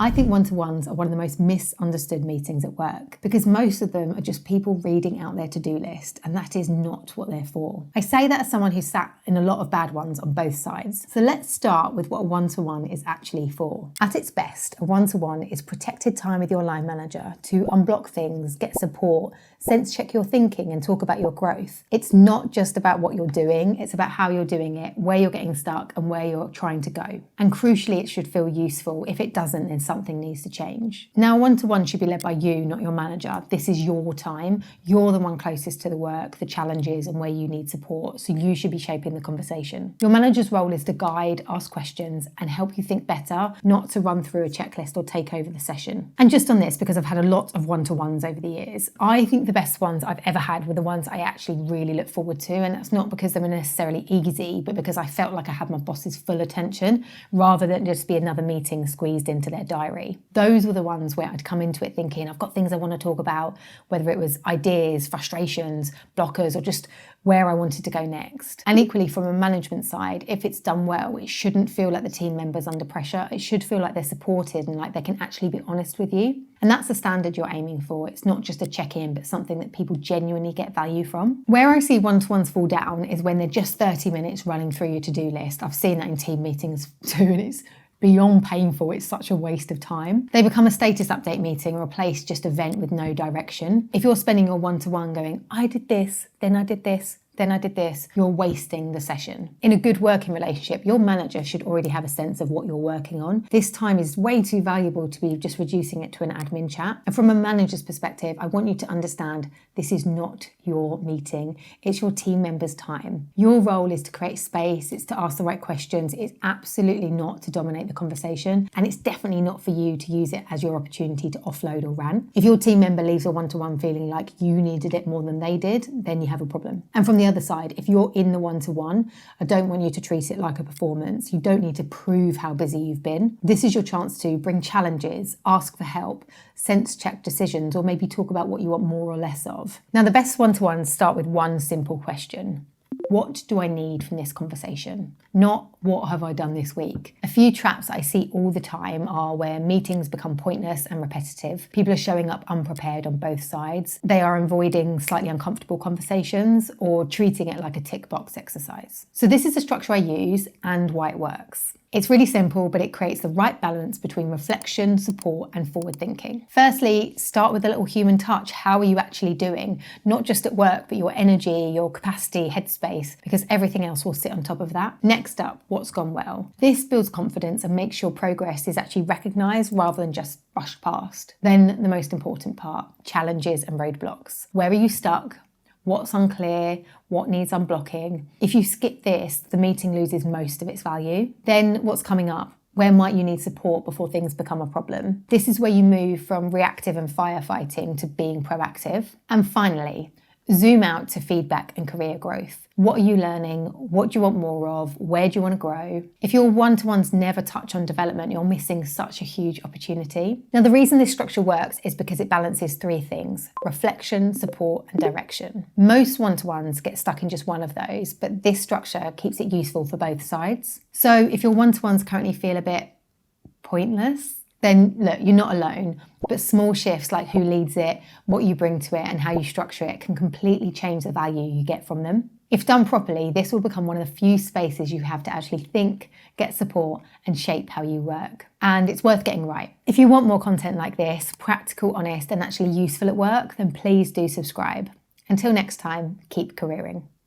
I think one-to-ones are one of the most misunderstood meetings at work because most of them are just people reading out their to-do list, and that is not what they're for. I say that as someone who's sat in a lot of bad ones on both sides. So let's start with what a one-to-one is actually for. At its best, a one-to-one is protected time with your line manager to unblock things, get support, sense check your thinking and talk about your growth. It's not just about what you're doing, it's about how you're doing it, where you're getting stuck and where you're trying to go. And crucially, it should feel useful. If it doesn't, then something needs to change. Now, one-to-one should be led by you, not your manager. This is your time. You're the one closest to the work, the challenges and where you need support. So you should be shaping the conversation. Your manager's role is to guide, ask questions and help you think better, not to run through a checklist or take over the session. And just on this, because I've had a lot of one-to-ones over the years, I think the best ones I've ever had were the ones I actually really look forward to. And that's not because they were necessarily easy, but because I felt like I had my boss's full attention rather than just be another meeting squeezed into their diary. Those were the ones where I'd come into it thinking, I've got things I want to talk about, whether it was ideas, frustrations, blockers, or just where I wanted to go next. And equally from a management side, if it's done well, it shouldn't feel like the team member's under pressure. It should feel like they're supported and like they can actually be honest with you. And that's the standard you're aiming for. It's not just a check-in, but something that people genuinely get value from. Where I see one-to-ones fall down is when they're just 30 minutes running through your to-do list. I've seen that in team meetings too, and it's beyond painful. It's such a waste of time. They become a status update meeting or a place just a vent with no direction. If you're spending your one-to-one going, I did this, then I did this, then I did this, you're wasting the session. In a good working relationship, your manager should already have a sense of what you're working on. This time is way too valuable to be just reducing it to an admin chat. And from a manager's perspective, I want you to understand this is not your meeting. It's your team member's time. Your role is to create space. It's to ask the right questions. It's absolutely not to dominate the conversation. And it's definitely not for you to use it as your opportunity to offload or rant. If your team member leaves a one-to-one feeling like you needed it more than they did, then you have a problem. And from the other side, if you're in the one-to-one, I don't want you to treat it like a performance. You don't need to prove how busy you've been. This is your chance to bring challenges, ask for help, sense check decisions, or maybe talk about what you want more or less of. Now, the best one-to-ones start with one simple question. What do I need from this conversation? Not what have I done this week? A few traps I see all the time are where meetings become pointless and repetitive. People are showing up unprepared on both sides. They are avoiding slightly uncomfortable conversations or treating it like a tick box exercise. So this is the structure I use and why it works. It's really simple, but it creates the right balance between reflection, support, and forward thinking. Firstly, start with a little human touch. How are you actually doing? Not just at work, but your energy, your capacity, headspace, because everything else will sit on top of that. Next up, what's gone well? This builds confidence and makes sure progress is actually recognised rather than just brushed past. Then the most important part, challenges and roadblocks. Where are you stuck? What's unclear, what needs unblocking. If you skip this, the meeting loses most of its value. Then what's coming up? Where might you need support before things become a problem? This is where you move from reactive and firefighting to being proactive. And finally, zoom out to feedback and career growth. What are you learning? What do you want more of? Where do you want to grow? If your one-to-ones never touch on development, you're missing such a huge opportunity. Now, the reason this structure works is because it balances three things: reflection, support, and direction. Most one-to-ones get stuck in just one of those, but this structure keeps it useful for both sides. So if your one-to-ones currently feel a bit pointless, then look, you're not alone. But small shifts like who leads it, what you bring to it, and how you structure it can completely change the value you get from them. If done properly, this will become one of the few spaces you have to actually think, get support, and shape how you work. And it's worth getting right. If you want more content like this, practical, honest, and actually useful at work, then please do subscribe. Until next time, keep careering.